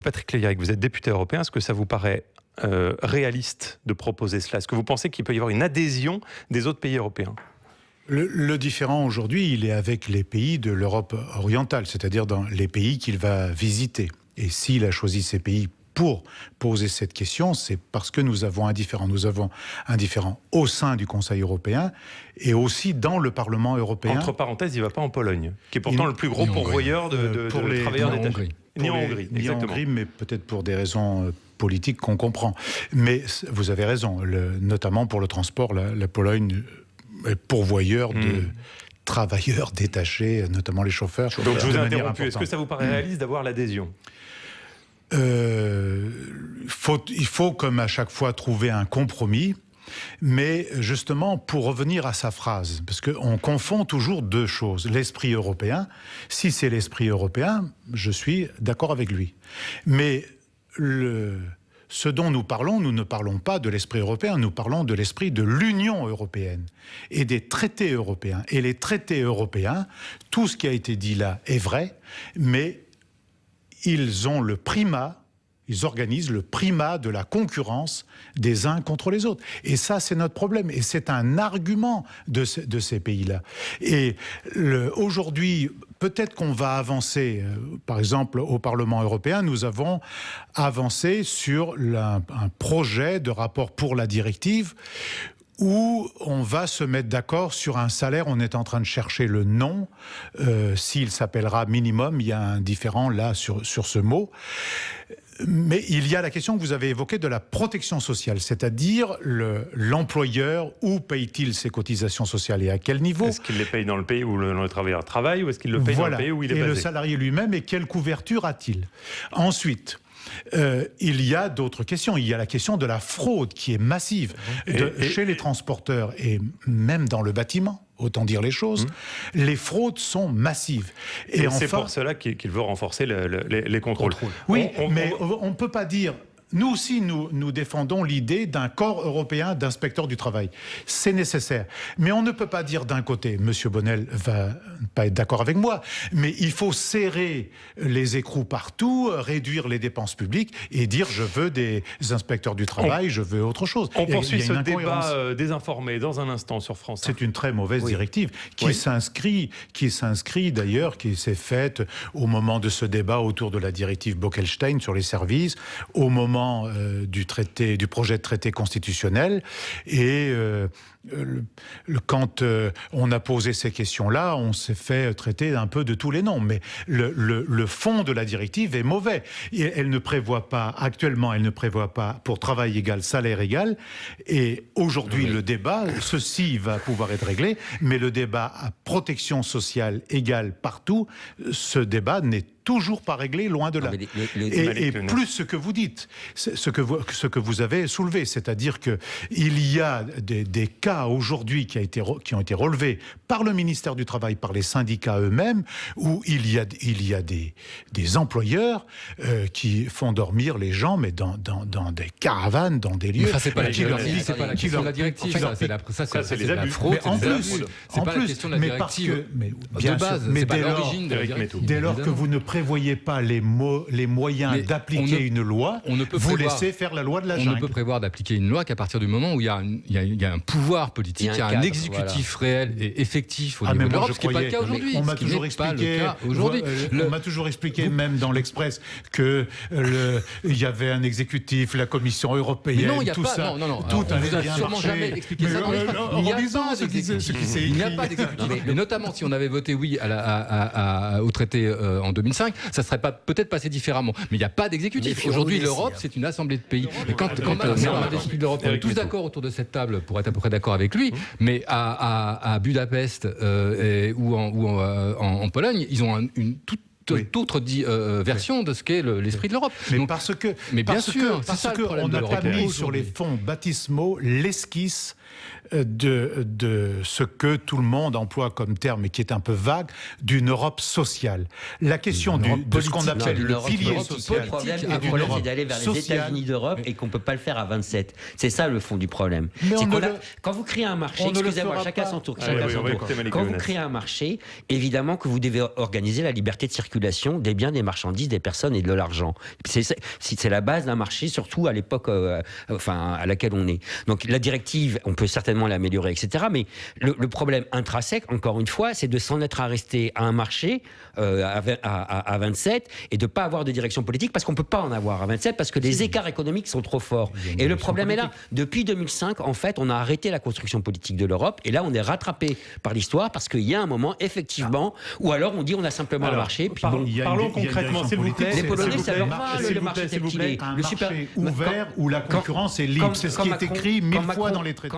Patrick Légarrigue, vous êtes député européen, est-ce que ça vous paraît réaliste de proposer cela? Est-ce que vous pensez qu'il peut y avoir une adhésion des autres pays européens? Le différent aujourd'hui, il est avec les pays de l'Europe orientale, c'est-à-dire dans les pays qu'il va visiter. Et s'il a choisi ces pays pour poser cette question, c'est parce que nous avons un différent. Nous avons un différent au sein du Conseil européen et aussi dans le Parlement européen. Entre parenthèses, il ne va pas en Pologne, qui est pourtant le plus gros pourvoyeur de travailleurs détachés. Ni en Hongrie, mais peut-être pour des raisons politiques qu'on comprend. Mais vous avez raison, notamment pour le transport, la Pologne est pourvoyeur de travailleurs détachés, notamment les chauffeurs. Donc je vous ai interrompu. Est-ce que ça vous paraît réaliste d'avoir l'adhésion ? Il faut, comme à chaque fois, trouver un compromis. Mais justement, pour revenir à sa phrase, parce qu'on confond toujours deux choses. L'esprit européen, si c'est l'esprit européen, je suis d'accord avec lui. Mais ce dont nous ne parlons pas de l'esprit européen, nous parlons de l'esprit de l'Union européenne et des traités européens. Et les traités européens, tout ce qui a été dit là est vrai, mais ils ont le primat. Ils organisent le primat de la concurrence des uns contre les autres. Et ça, c'est notre problème. Et c'est un argument de ces pays-là. Et aujourd'hui, peut-être qu'on va avancer. Par exemple, au Parlement européen, nous avons avancé sur un projet de rapport pour la directive où on va se mettre d'accord sur un salaire. On est en train de chercher le nom. S'il s'appellera minimum, il y a un différent là sur ce mot. Mais il y a la question que vous avez évoquée de la protection sociale, c'est-à-dire l'employeur, où paye-t-il ses cotisations sociales et à quel niveau? Est-ce qu'il les paye dans le pays où le travailleur travaille ou est-ce qu'il le paye dans le pays où il est basé? Et le salarié lui-même, et quelle couverture a-t-il? Ensuite, il y a d'autres questions. Il y a la question de la fraude qui est massive chez les transporteurs et même dans le bâtiment. Autant dire les choses, les fraudes sont massives. Et c'est pour cela qu'il veut renforcer les contrôles. Oui, mais on ne peut pas dire... Nous aussi, nous défendons l'idée d'un corps européen d'inspecteurs du travail. C'est nécessaire. Mais on ne peut pas dire d'un côté, M. Bonnell va pas être d'accord avec moi, mais il faut serrer les écrous partout, réduire les dépenses publiques et dire je veux des inspecteurs du travail, je veux autre chose. On poursuit ce débat désinformé dans un instant sur France. C'est une très mauvaise directive qui s'inscrit d'ailleurs, qui s'est faite au moment de ce débat autour de la directive Bolkestein sur les services, au moment du projet de traité constitutionnel. Et quand on a posé ces questions-là, on s'est fait traiter un peu de tous les noms. Mais le fond de la directive est mauvais. Elle ne prévoit pas, actuellement, pour travail égal, salaire égal. Et aujourd'hui, le débat, ceci va pouvoir être réglé, mais le débat à protection sociale égale partout, ce débat n'est toujours pas réglé, loin de là. Et plus ce que vous dites, ce que vous avez soulevé, c'est-à-dire qu'il y a des cas aujourd'hui qui ont été relevés par le ministère du Travail, par les syndicats eux-mêmes, où il y a des employeurs qui font dormir les gens, mais dans des caravanes, dans des lieux. Ça, c'est pas la question de la directive. C'est les abus. Mais en plus, c'est pas la question de la directive de base. Mais pas l'origine de la directive. Dès lors que vous ne prévoyez pas les moyens d'appliquer une loi, vous laissez faire la loi de la jungle. On ne peut prévoir d'appliquer une loi qu'à partir du moment où il y a un pouvoir politique, il y a un exécutif réel et effectif au niveau de l'Europe, ce qui n'est pas le cas aujourd'hui. On m'a toujours expliqué, même dans l'Express, qu'il y avait un exécutif, la Commission européenne, tout ça. Tout allait bien marcher. Sûrement jamais expliqué ça dans l'Express. Il n'y a pas d'exécutif. Mais notamment si on avait voté oui au traité en 2005, ça ne serait peut-être passé différemment. Mais il n'y a pas d'exécutif. Aujourd'hui, l'Europe, c'est une assemblée de pays. Et quand on est l'Europe, on est tous d'accord autour de cette table pour être à peu près d'accord avec lui. Mais à Budapest ou en Pologne, ils ont une toute autre version de ce qu'est l'esprit de l'Europe. Mais parce qu'on n'a pas mis sur les fonds baptismaux l'esquisse de ce que tout le monde emploie comme terme et qui est un peu vague, d'une Europe sociale. La question de ce qu'on appelle le pilier social. Le problème, c'est d'aller vers les États-Unis d'Europe et qu'on ne peut pas le faire à 27. C'est ça le fond du problème. Quand vous créez un marché, excusez-moi, chacun son tour. Quand vous créez un marché, évidemment que vous devez organiser la liberté de circulation. circulation des biens, des marchandises, des personnes et de l'argent. C'est la base d'un marché, surtout à l'époque à laquelle on est. Donc la directive, on peut certainement l'améliorer, etc. Mais le problème intrinsèque, encore une fois, c'est de s'en être à rester à un marché à 27 et de ne pas avoir de direction politique, parce qu'on ne peut pas en avoir à 27, parce que les écarts économiques sont trop forts. Et le problème est là. Depuis 2005, en fait, on a arrêté la construction politique de l'Europe, et là, on est rattrapé par l'histoire, parce qu'il y a un moment, effectivement, ou alors on dit on a simplement un marché. Puis parlons concrètement, s'il vous plaît. Les Polonais, ça leur va, le marché tel qu'il est. Un marché ouvert où la concurrence est libre. C'est ce qui est écrit 1000 fois dans les traités.